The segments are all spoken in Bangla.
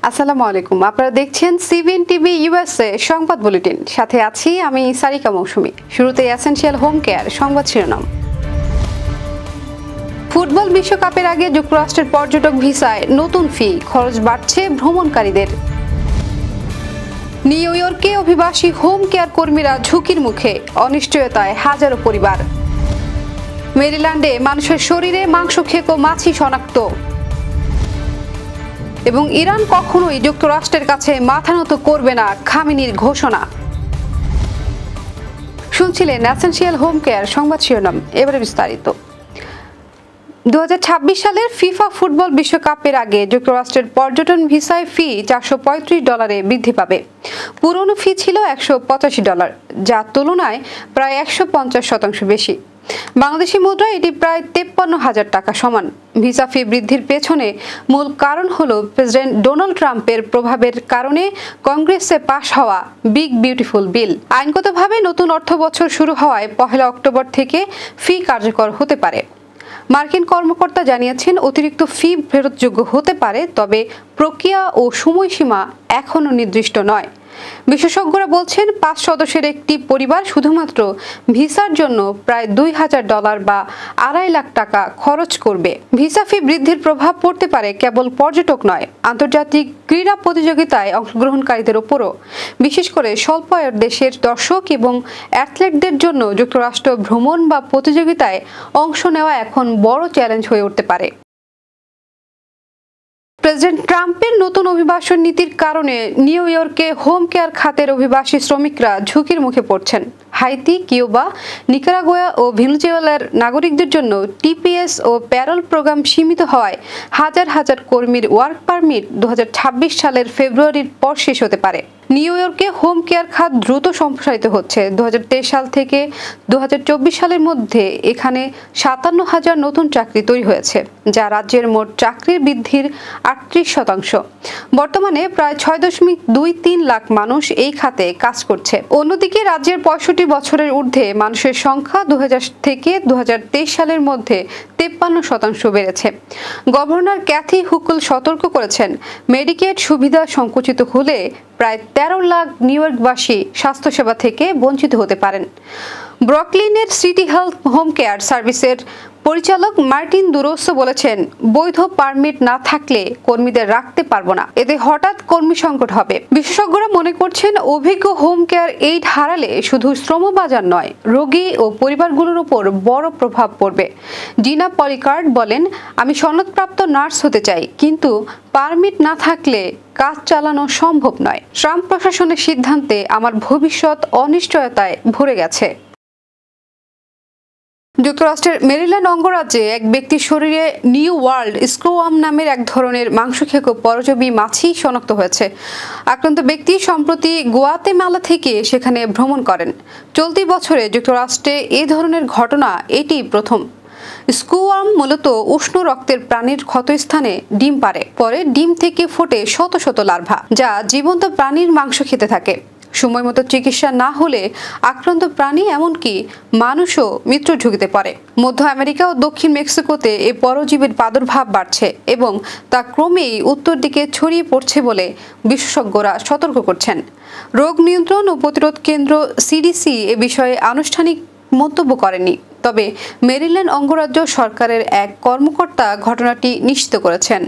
আসসালামু আলাইকুম। আপনারা দেখছেন সিবিএন টিভি ইউএসএ সংবাদ বুলেটিন। সাথে আছি আমি সারিকা মৌসুমী। শুরুতে এসেনশিয়াল হোম কেয়ার সংবাদ শিরোনাম। ফুটবল বিশ্বকাপের আগে যুক্তরাষ্ট্রের পর্যটক ভিসায় নতুন ফি, খরচ বাড়ছে ভ্রমণকারীদের। নিউ ইয়র্কে অভিবাসী হোম কেয়ার কর্মীরা ঝুঁকির মুখে, অনিশ্চয়তায় হাজারো পরিবার। মেরিল্যান্ডে মানুষের শরীরে মাংসক্ষেকো মাছি শনাক্ত। এবং ইরান কখনোই যুক্তরাষ্ট্রের কাছে মাথা নত করবে না, খামেনির ঘোষণা। শুনছিলেন এসেনশিয়াল হোম কেয়ার সংবাদ শিরোনাম। এবারে বিস্তারিত। 2026 সালের ফিফা ফুটবল বিশ্বকাপের আগে যুক্তরাষ্ট্রের পর্যটন ভিসায় ফি $435 বৃদ্ধি পাবে। পুরনো ফি ছিল $185, যার তুলনায় প্রায় 150% বেশি। বাংলাদেশি মুদ্রায় এটি প্রায় 53,000 টাকা সমান। ভিসা ফি বৃদ্ধির পেছনে মূল কারণ হল প্রেসিডেন্ট ডোনাল্ড ট্রাম্পের প্রভাবের কারণে কংগ্রেসে পাশ হওয়া বিগ বিউটিফুল বিল। আইনগতভাবে নতুন অর্থবছর শুরু হওয়ায় 1 অক্টোবর থেকে ফি কার্যকর হতে পারে। মার্কিন কর্মকর্তা জানিয়েছেন অতিরিক্ত ফি ফেরতযোগ্য হতে পারে, তবে প্রক্রিয়া ও সময়সীমা এখনও নির্দিষ্ট নয়। বিশেষজ্ঞরা বলছেন 5 সদস্যের একটি পরিবার শুধুমাত্র ভিসার জন্য প্রায় $2,000 বা $2.5 লাখ টাকা খরচ করবে। ভিসা ফি বৃদ্ধির প্রভাব পড়তে পারে কেবল পর্যটক নয়, আন্তর্জাতিক ক্রীড়া প্রতিযোগিতায় অংশগ্রহণকারীদের ওপরও। বিশেষ করে স্বল্প আয়ের দেশের দর্শক এবং অ্যাথলেটদের জন্য যুক্তরাষ্ট্র ভ্রমণ বা প্রতিযোগিতায় অংশ নেওয়া এখন বড় চ্যালেঞ্জ হয়ে উঠতে পারে। প্রেসিডেন্ট ট্রাম্পের নতুন অভিবাসন নীতির কারণে নিউ ইয়র্কে হোম কেয়ার খাতের অভিবাসী শ্রমিকরা ঝুঁকির মুখে পড়ছেন। হাইতি, কিউবা, নিকারাগুয়া ও ভেনেজুয়েলার নাগরিকদের জন্য টিপিএস ও প্যারোল প্রোগ্রাম সীমিত হওয়ায় হাজার হাজার কর্মীর ওয়ার্ক পারমিট 2026 সালের ফেব্রুয়ারির পর শেষ হতে পারে। নিউ ইয়র্কে হোম কেয়ার খাত দ্রুত সম্প্রসারিত হচ্ছে। 2023 সাল থেকে 2024 সালের মধ্যে এখানে 57,000 নতুন চাকরি তৈরি হয়েছে, যা রাজ্যের মোট চাকরির বৃদ্ধির 38%। বর্তমানে প্রায় 6.23 লাখ মানুষ এই খাতে কাজ করছে। অন্যদিকে রাজ্যের 65 বছরের ঊর্ধ্বে মানুষের সংখ্যা 2000 থেকে 2023 সালের মধ্যে 53% বেড়েছে। গভর্নর ক্যাথি হুকুল সতর্ক করেছেন, মেডিকেড সুবিধা সংকুচিত হলে প্রায় 13 লাখ নিউ ইয়র্কবাসী স্বাস্থ্যসেবা থেকে বঞ্চিত হতে পারেন। ব্রুকলিনের সিটি হেলথ হোম কেয়ার সার্ভিসের পরিচালক মার্টিন দুরোসো বলেছেন, বৈধ পারমিট না থাকলে কর্মীদের রাখতে পারবো না, এতে হঠাৎ কর্মী সংকট হবে। বিশেষজ্ঞরা মনে করছেন অভিজ্ঞ হোম কেয়ার এইড হারালে শুধু শ্রমবাজার নয়, রোগী ও পরিবারগুলোর উপর বড় প্রভাব পড়বে। ডিনা পলিকার্ড বলেন, আমি সনদপ্রাপ্ত নার্স হতে চাই, কিন্তু পারমিট না থাকলে কাজ চালানো সম্ভব নয়। ট্রাম্প প্রশাসনের সিদ্ধান্তে আমার ভবিষ্যৎ অনিশ্চয়তায় ভরে গেছে। যুক্তরাষ্ট্রের মেরিল্যান্ড অঙ্গরাজ্যে এক ব্যক্তির শরীরে নিউ ওয়ার্ল্ড স্ক্রোয়াম নামের এক ধরনের মাংসক্ষেকো পরজীবী মাছি শনাক্ত হয়েছে। আক্রান্ত ব্যক্তি সম্প্রতি গুয়াতেমালা থেকে সেখানে ভ্রমণ করেন। চলতি বছরে যুক্তরাষ্ট্রে এই ধরনের ঘটনা এটি প্রথম। স্ক্রোয়াম মূলত উষ্ণ রক্তের প্রাণীর ক্ষতস্থানে ডিম পাড়ে, পরে ডিম থেকে ফোটে শত শত লার্ভা, যা জীবন্ত প্রাণীর মাংস খেতে থাকে। সময়মতো চিকিৎসা না হলে আক্রান্ত প্রাণী এমনকি মানুষও মৃত্যুর ঝুঁকিতে পড়ে। মধ্য আমেরিকা ও দক্ষিণ মেক্সিকোতে এই পরজীবীর প্রাদুর্ভাব বাড়ছে এবং তা ক্রমেই উত্তর দিকে ছড়িয়ে পড়ছে বলে বিশেষজ্ঞরা সতর্ক করছেন। রোগ নিয়ন্ত্রণ ও প্রতিরোধ কেন্দ্র সিডিসি এ বিষয়ে আনুষ্ঠানিক মন্তব্য করেনি, তবে মেরিল্যান্ড অঙ্গরাজ্য সরকারের এক কর্মকর্তা ঘটনাটি নিশ্চিত করেছেন।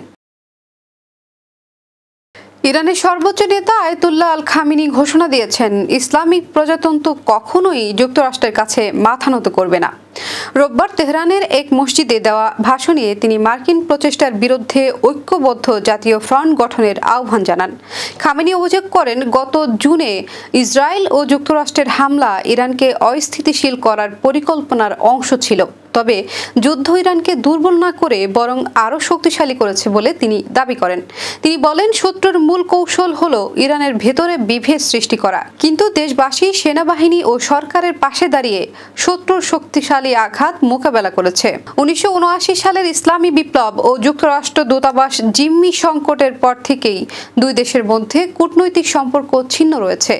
ইরানের সর্বোচ্চ নেতা আয়াতুল্লাহ আল খামেনি ঘোষণা দিয়েছেন, ইসলামিক প্রজাতন্ত্র কখনোই যুক্তরাষ্ট্রের কাছে মাথা নত করবে না। রোববার তেহরানের এক মসজিদে দেওয়া ভাষণে তিনি মার্কিন প্রচেষ্টার বিরুদ্ধে ঐক্যবদ্ধ জাতীয় ফ্রন্ট গঠনের আহ্বান জানান। খামেনি অভিযোগ করেন, গত জুনে ইসরায়েল ও যুক্তরাষ্ট্রের হামলা ইরানকে অস্থিতিশীল করার পরিকল্পনার অংশ ছিল, তবে যুদ্ধ ইরানকে দুর্বল না করে বরং আরও শক্তিশালী করেছে বলে তিনি দাবি করেন। তিনি বলেন, শত্রুর মূল কৌশল হলো ইরানের ভেতরে বিভেদ সৃষ্টি করা, কিন্তু দেশবাসী সেনাবাহিনী ও সরকারের পাশে দাঁড়িয়ে শত্রুর শক্তিশালী শক্তিশালী আঘাত মোকাবেলা করেছে। 1979 সালের ইসলামী বিপ্লব ও যুক্তরাষ্ট্র দূতাবাস জিম্মি সংকটের পর থেকেই দুই দেশের মধ্যে কূটনৈতিক সম্পর্ক ছিন্ন রয়েছে।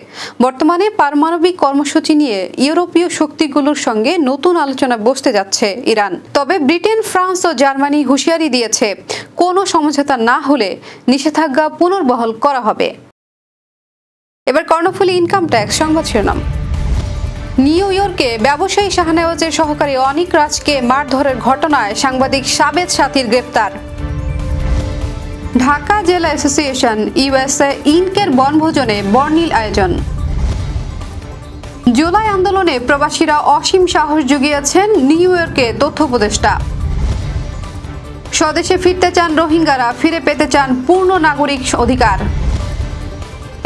বর্তমানে পারমাণবিক কর্মসূচি নিয়ে ইউরোপীয় শক্তিগুলোর সঙ্গে নতুন আলোচনা বসতে যাচ্ছে ইরান। তবে ব্রিটেন, ফ্রান্স ও জার্মানি হুঁশিয়ারি দিয়েছে, কোনো সমঝোতা না হলে নিষেধাজ্ঞা পুনর্বহাল করা হবে। এবার কর্ণফুলী ইনকাম ট্যাক্স সংবাদ শিরোনাম। নিউ ইয়র্কে ব্যবসায়ী শাহনেওয়াজের সহকারী অনিক রাজকে মারধরের ঘটনায় সাংবাদিক সাবেদ সাথীর গ্রেপ্তার। ঢাকা জেলা অ্যাসোসিয়েশন ইউএসএ ইনকের বনভোজনে বর্ণিল আয়োজন। জুলাই আন্দোলনে প্রবাসীরা অসীম সাহস জুগিয়েছেন নিউ ইয়র্কে তথ্য উপদেষ্টা। স্বদেশে ফিরতে চান রোহিঙ্গারা, ফিরে পেতে চান পূর্ণ নাগরিক অধিকার।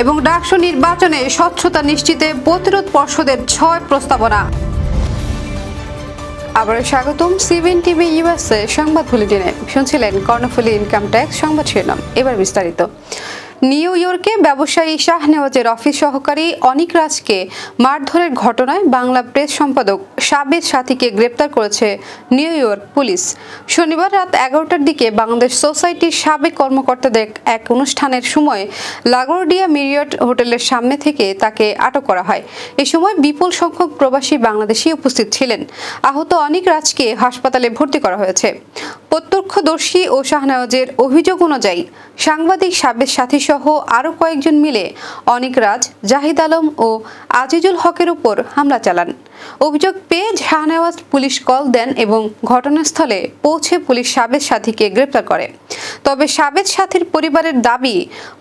এবং ডাকসু নির্বাচনে স্বচ্ছতা নিশ্চিতে প্রতিরোধ পর্ষদের 6 প্রস্তাবনা। আবার স্বাগতম সিবিএন টিভি ইউএসএ সংবাদ বুলেটিনে। শুনছিলেন কর্ণফুলী ইনকাম ট্যাক্স সংবাদ শিরোনাম। এবার বিস্তারিত। নিউ ইয়র্কে ব্যবসায়ী শাহনেওয়াজের অফিস সহকারী অনিক রাজকে মারধরের ঘটনায় বাংলা প্রেস সম্পাদক সাবেদ সাথীকে গ্রেপ্তার করেছে নিউ ইয়র্ক পুলিশ। শনিবার রাত 11টার দিকে বাংলাদেশ সোসাইটির সাবেক কর্মকর্তাদের এক অনুষ্ঠানের সময় লাগোর্ডিয়া মেরিয়ট হোটেলের সামনে থেকে তাকে আটক করা হয়। এ সময় বিপুল সংখ্যক প্রবাসী বাংলাদেশি উপস্থিত ছিলেন। আহত অনিক রাজকে হাসপাতালে ভর্তি করা হয়েছে। প্রত্যক্ষদর্শী ও শাহনেওয়াজের অভিযোগ অনুযায়ী সাংবাদিক সাবেদ সাথী সহ আরও কয়েকজন মিলে অনিক রাজ, জাহিদ আলম ও আজিজুল হকের উপর হামলা চালান। অভিযোগ পেয়ে শাহনেওয়াজ পুলিশ কল দেন এবং ঘটনাস্থলে পৌঁছে পুলিশ সাবেদ সাথীকে গ্রেপ্তার করে। তবে সাবেদ সাথীর পরিবারের দাবি,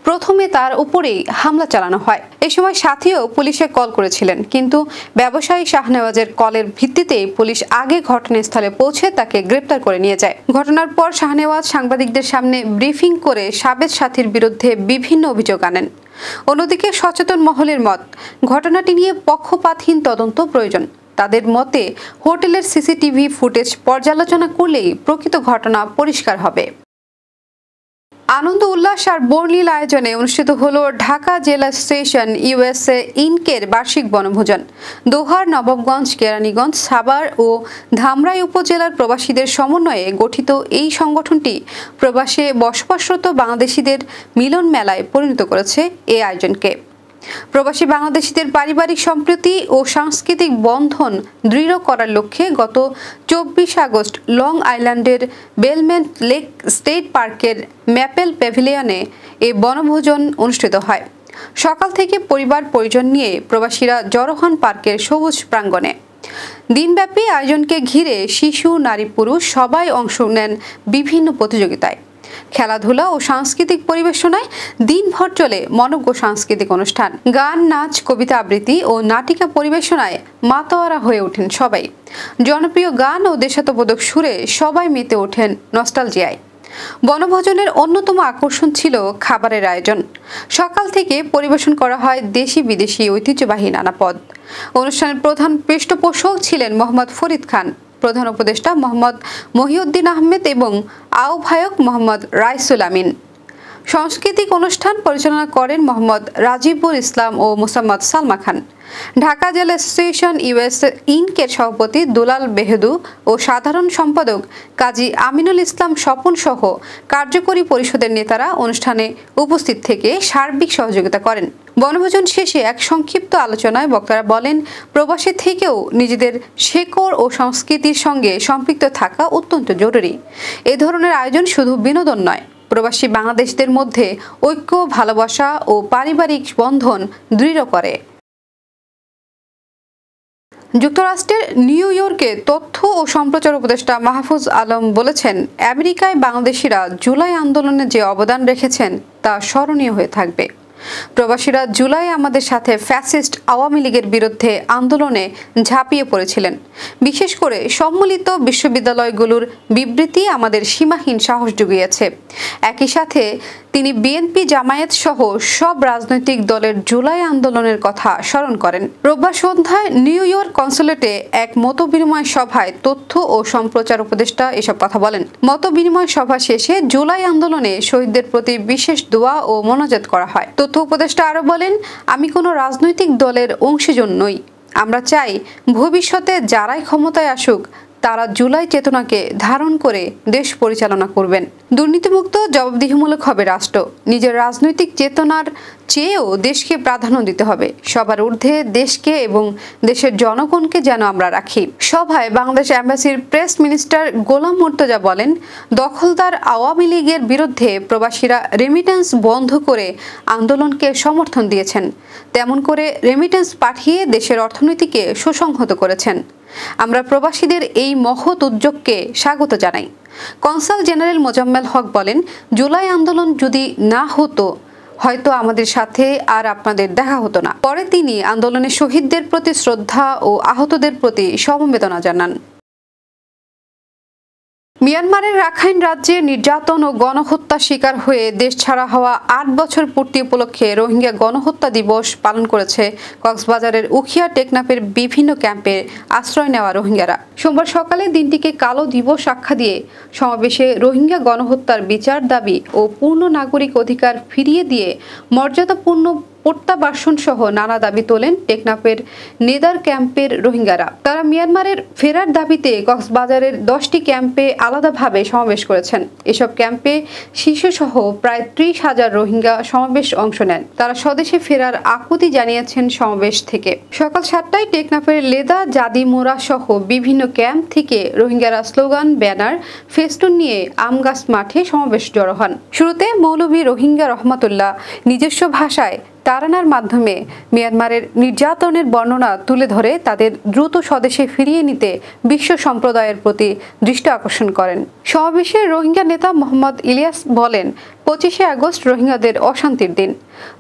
প্রথমে তার উপরেই হামলা চালানো হয়। এ সময় সাথীও পুলিশে কল করেছিলেন, কিন্তু ব্যবসায়ী শাহনেওয়াজের কলের ভিত্তিতেই পুলিশ আগে ঘটনাস্থলে পৌঁছে তাকে গ্রেপ্তার করে নিয়ে যায়। ঘটনার পর শাহনেওয়াজ সাংবাদিকদের সামনে ব্রিফিং করে সাবেদ সাথীর বিরুদ্ধে বিভিন্ন অভিযোগ আনেন। অন্যদিকে সচেতন মহলের মত, ঘটনাটি নিয়ে পক্ষপাতহীন তদন্ত প্রয়োজন। তাদের মতে হোটেলের সিসিটিভি ফুটেজ পর্যালোচনা করলেই প্রকৃত ঘটনা পরিষ্কার হবে। আনন্দ উল্লাস আর বর্ণিল আয়োজনে অনুষ্ঠিত হলো ঢাকা জেলা অ্যাসোসিয়েশন ইউএসএ ইনকের বার্ষিক বনভোজন। দোহার, নবাবগঞ্জ, কেরানীগঞ্জ, সাভার ও ধামরাই উপজেলার প্রবাসীদের সমন্বয়ে গঠিত এই সংগঠনটি প্রবাসে বসবাসরত বাংলাদেশিদের মিলন মেলায় পরিণত করেছে এই আয়োজনকে। প্রবাসী বাংলাদেশিদের পারিবারিক সম্প্রীতি ও সাংস্কৃতিক বন্ধন দৃঢ় করার লক্ষ্যে গত 24 আগস্ট লং আইল্যান্ডের বেলমেন্ট লেক স্টেট পার্কের ম্যাপেল প্যাভিলিয়নে এই বনভোজন অনুষ্ঠিত হয়। সকাল থেকে পরিবার পরিজন নিয়ে প্রবাসীরা জড়ো হন পার্কের সবুজ প্রাঙ্গণে। দিনব্যাপী আয়োজনকে ঘিরে শিশু, নারী, পুরুষ সবাই অংশ নেন বিভিন্ন প্রতিযোগিতায়। খেলাধুলা ও সাংস্কৃতিক পরিবেশনায় দিনভর চলে মনোজ্ঞ সাংস্কৃতিক অনুষ্ঠান। গান, নাচ, কবিতা আবৃত্তি ও নাটিকা পরিবেশনায় মাতোয়ারা হয়ে ওঠেন সবাই। জনপ্রিয় গান ও দেশাত্মবোধক সুরে সবাই মেতে ওঠেন নস্টালজিয়ায়। বনভোজনের অন্যতম আকর্ষণ ছিল খাবারের আয়োজন। সকাল থেকে পরিবেশন করা হয় দেশি বিদেশি ঐতিহ্যবাহী নানা পদ। অনুষ্ঠানের প্রধান পৃষ্ঠপোষক ছিলেন মোহাম্মদ ফরিদ খান, প্রধান উপদেষ্টা মোহাম্মদ মহিউদ্দিন আহমেদ এবং আহ্বায়ক মোহাম্মদ রাইসুল আমিন। সাংস্কৃতিক অনুষ্ঠান পরিচালনা করেন মোহাম্মদ রাজিবুল ইসলাম ও মোসাম্মদ সালমা খান। ঢাকা জেলা অ্যাসোসিয়েশন ইউএসএ ইনকের সভাপতি দুলাল বেহেদু ও সাধারণ সম্পাদক কাজী আমিনুল ইসলাম স্বপন সহ কার্যকরী পরিষদের নেতারা অনুষ্ঠানে উপস্থিত থেকে সার্বিক সহযোগিতা করেন। বনভোজন শেষে এক সংক্ষিপ্ত আলোচনায় বক্তারা বলেন, প্রবাসী থেকেও নিজেদের শেকড় ও সংস্কৃতির সঙ্গে সম্পৃক্ত থাকা অত্যন্ত জরুরি। এ ধরনের আয়োজন শুধু বিনোদন নয়, প্রবাসী বাংলাদেশিদের মধ্যে ঐক্য, ভালোবাসা ও পারিবারিক বন্ধন দৃঢ় করে। যুক্তরাষ্ট্রের নিউ ইয়র্কে তথ্য ও সম্প্রচার উপদেষ্টা মাহফুজ আলম বলেছেন, আমেরিকায় বাংলাদেশিরা জুলাই আন্দোলনে যে অবদান রেখেছেন তা স্মরণীয় হয়ে থাকবে। প্রবাসীরা জুলাই আমাদের সাথে ফ্যাসিস্ট আওয়ামী লীগের বিরুদ্ধে আন্দোলনে ঝাঁপিয়ে পড়েছিলেন। বিশেষ করে সম্মিলিত বিশ্ববিদ্যালয়গুলোর বিবৃতি আমাদের সীমাহীন সাহস জুগিয়েছে। একই সাথে তিনি বিএনপি, জামায়াত সহ সব রাজনৈতিক দলের জুলাই আন্দোলনের কথা স্মরণ করেন। রোববার সন্ধ্যায় নিউ ইয়র্ক কনসুলেটে এক মতবিনিময় সভায় তথ্য ও সম্প্রচার উপদেষ্টা এসব কথা বলেন। মতবিনিময় সভা শেষে জুলাই আন্দোলনে শহীদদের প্রতি বিশেষ দোয়া ও মোনাজাত করা হয়। তথ্য উপদেষ্টা আরো বলেন, আমি কোনো রাজনৈতিক দলের অংশীজন নই। আমরা চাই ভবিষ্যতে যারাই ক্ষমতায় আসুক তারা জুলাই চেতনাকে ধারণ করে দেশ পরিচালনা করবেন। দুর্নীতিমুক্ত জবাবদিহিমূলক হবে রাষ্ট্র। নিজের রাজনৈতিক চেতনার চেয়েও দেশকে প্রাধান্য দিতে হবে। সবার ঊর্ধ্বে দেশকে এবং দেশের জনগণকে যেন আমরা রাখি। সভায় বাংলাদেশ এম্বাসির প্রেস মিনিস্টার গোলাম মুর্তজা বলেন, দখলদার আওয়ামী লীগের বিরুদ্ধে প্রবাসীরা রেমিটেন্স বন্ধ করে আন্দোলনকে সমর্থন দিয়েছেন, তেমন করে রেমিটেন্স পাঠিয়ে দেশের অর্থনীতিকে সুসংহত করেছেন। আমরা প্রবাসীদের এই মহৎ উদ্যোগকে স্বাগত জানাই। কনসাল জেনারেল মোজাম্মেল হক বলেন, জুলাই আন্দোলন যদি না হতো হয়তো আমাদের সাথে আর আপনাদের দেখা হতো না। পরে তিনি আন্দোলনের শহীদদের প্রতি শ্রদ্ধা ও আহতদের প্রতি সমবেদনা জানান। মিয়ানমারের রাখাইন রাজ্যে নির্যাতন ও গণহত্যার শিকার হয়ে দেশ ছাড়া হওয়া ৮ বছর পূর্তি উপলক্ষে রোহিঙ্গা গণহত্যা দিবস পালন করেছে কক্সবাজারের উখিয়া টেকনাফের বিভিন্ন ক্যাম্পে আশ্রয় নেওয়া রোহিঙ্গারা। সোমবার সকালে দিনটিকে কালো দিবস আখ্যা দিয়ে সমাবেশে রোহিঙ্গা গণহত্যার বিচার দাবি ও পূর্ণ নাগরিক অধিকার ফিরিয়ে দিয়ে মর্যাদাপূর্ণ প্রত্যাবাসন সহ নানা দাবি তোলেন টেকনাফের নেদার ক্যাম্পের রোহিঙ্গারা। তারা মিয়ানমারের ফেরার দাবিতে কক্সবাজারের 10টি ক্যাম্পে আলাদাভাবে সমাবেশ করেছেন। এসব ক্যাম্পে শিশুসহ প্রায় 30,000 রোহিঙ্গা সমাবেশ অংশ নেন। তারা স্বদেশে ফেরার আকুতি জানিয়েছেন সমাবেশ থেকে। সকাল 7টায় টেকনাফের লেদা জাদিমোরা সহ বিভিন্ন ক্যাম্প থেকে রোহিঙ্গারা স্লোগান, ব্যানার, ফেস্টুন নিয়ে আমগাছ মাঠে সমাবেশ জড়ো হন। শুরুতে মৌলভী রোহিঙ্গা রহমাতুল্লাহ নিজস্ব ভাষায় তারানার মাধ্যমে মিয়ানমারের নির্যাতনের বর্ণনা তুলে ধরে তাদের দ্রুত স্বদেশে ফিরিয়ে নিতে বিশ্ব সম্প্রদায়ের প্রতি দৃষ্টি আকর্ষণ করেন। সমাবেশে রোহিঙ্গা নেতা মোহাম্মদ ইলিয়াস বলেন, 25শে আগস্ট রোহিঙ্গাদের অশান্তির দিন।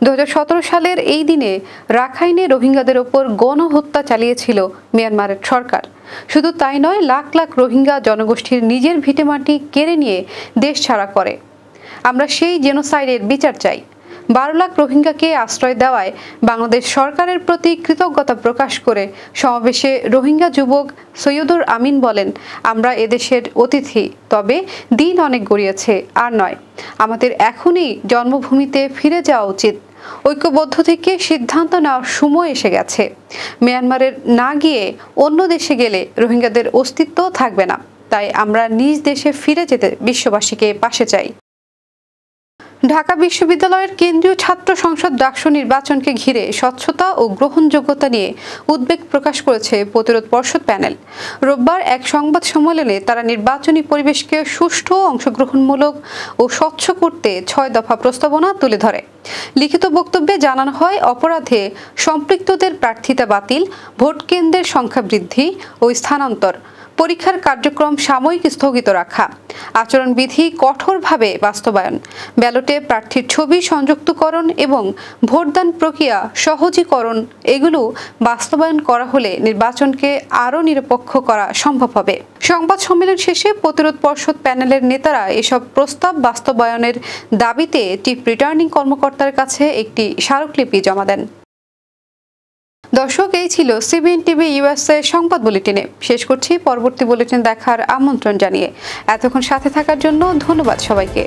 2017 সালের এই দিনে রাখাইনে রোহিঙ্গাদের ওপর গণহত্যা চালিয়েছিল মিয়ানমারের সরকার। শুধু তাই নয়, লাখ লাখ রোহিঙ্গা জনগোষ্ঠীর নিজের ভিটেমাটি কেড়ে নিয়ে দেশ ছাড়া করে। আমরা সেই জেনোসাইডের বিচার চাই। 12 লাখ রোহিঙ্গাকে আশ্রয় দেওয়ায় বাংলাদেশ সরকারের প্রতি কৃতজ্ঞতা প্রকাশ করে সমাবেশে রোহিঙ্গা যুবক সৈয়দুর আমিন বলেন, আমরা এদেশের অতিথি, তবে দিন অনেক গড়িয়েছে, আর নয়। আমাদের এখনই জন্মভূমিতে ফিরে যাওয়া উচিত। ঐক্যবদ্ধ থেকে সিদ্ধান্ত নেওয়ার সময় এসে গেছে। মিয়ানমারের না গিয়ে অন্য দেশে গেলে রোহিঙ্গাদের অস্তিত্ব থাকবে না। তাই আমরা নিজ দেশে ফিরে যেতে বিশ্ববাসীকে পাশে চাই। ঢাকা বিশ্ববিদ্যালয়ের কেন্দ্রীয় ছাত্র সংসদ ডাকসু নির্বাচনকে ঘিরে স্বচ্ছতা ও গ্রহণযোগ্যতা নিয়ে উদ্বেগ প্রকাশ করেছে প্রতিরোধ পর্ষদ প্যানেল। রোববার এক সংবাদ সম্মেলনে তারা নির্বাচনী পরিবেশকে সুষ্ঠু, অংশগ্রহণমূলক ও স্বচ্ছ করতে 6 দফা প্রস্তাবনা তুলে ধরে। লিখিত বক্তব্যে জানানো হয়, অপরাধে সম্পৃক্তদের প্রার্থিতা বাতিল, ভোট কেন্দ্রের সংখ্যা বৃদ্ধি ও স্থানান্তর, পরীক্ষার কার্যক্রম সাময়িক স্থগিত রাখা, আচরণবিধি কঠোরভাবে বাস্তবায়ন, ব্যালটে প্রার্থীর ছবি সংযুক্তকরণ এবং ভোটদান প্রক্রিয়া সহজীকরণ এগুলো বাস্তবায়ন করা হলে নির্বাচনকে আরও নিরপেক্ষ করা সম্ভব হবে। সংবাদ সম্মেলন শেষে প্রতিরোধ পর্ষদ প্যানেলের নেতারা এসব প্রস্তাব বাস্তবায়নের দাবিতে চিফ রিটার্নিং কর্মকর্তার কাছে একটি স্মারকলিপি জমা দেন। দর্শক, এই ছিল সিবিএন টিভি ইউএসএ সংবাদ বুলেটিনে। শেষ করছি। পরবর্তী বুলেটিন দেখার আমন্ত্রণ জানিয়ে এতক্ষণ সাথে থাকার জন্য ধন্যবাদ সবাইকে।